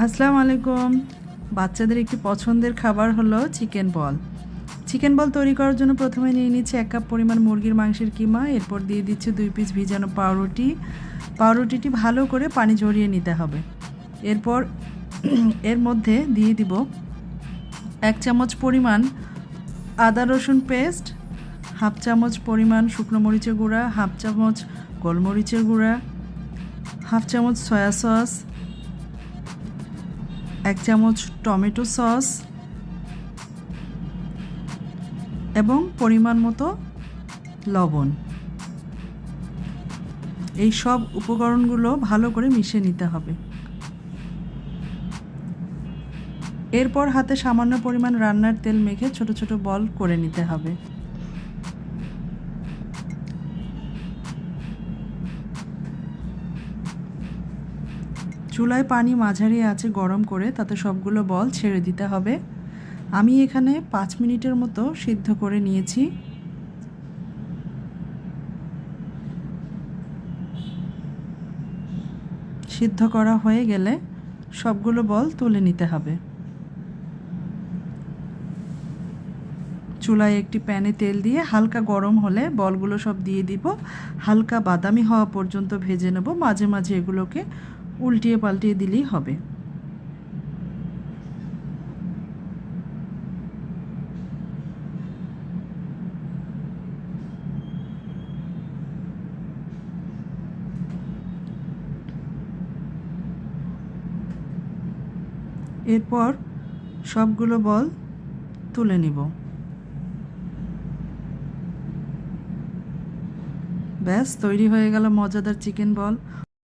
আসসালামু আলাইকুম। বাচ্চাদের একটি পছন্দের খাবার হলো চিকেন বল। চিকেন বল তৈরি করার জন্য প্রথমে নিয়ে নিচ্ছি 1 কাপ পরিমাণ মুরগির মাংসের কিমা। এরপর দিয়ে দিচ্ছি 2 পিস ভিজানো পাউরুটি। পাউরুটিটি ভালো করে পানি ঝরিয়ে নিতে হবে। এরপর এর মধ্যে দিয়ে দিব 1 চামচ পরিমাণ আদা রসুন পেস্ট, হাফ চামচ পরিমাণ শুকনো মরিচের গুঁড়া, হাফ চামচ গোলমরিচের গুঁড়া, হাফ চামচ সয়া সস, 1 চামচ টমেটো সস এবং পরিমাণ মতো লবণ। এই সব উপকরণগুলো ভালো করে মিশিয়ে নিতে হবে। এরপর হাতে সামান্য পরিমাণ রান্নার তেল মেখে ছোট ছোট বল করে নিতে হবে। চুলায় পানি মাঝারি আঁচে গরম করে তাতে সবগুলো বল ছেড়ে দিতে হবে। আমি এখানে 5 মিনিটের মতো সিদ্ধ করে নিয়েছি। সিদ্ধ করা হয়ে গেলে সবগুলো বল তুলে নিতে হবে। চুলায় একটি প্যানে তেল দিয়ে হালকা গরম হলে বলগুলো সব দিয়ে দিব। হালকা বাদামি হওয়া পর্যন্ত ভেজে নেব। মাঝে মাঝে এগুলোকে উল্টিয়ে পাল্টিয়ে দিলেই হবে। এরপর সবগুলো বল তুলে নিব। ব্যাস তৈরি হয়ে গেল মজাদার চিকেন বল।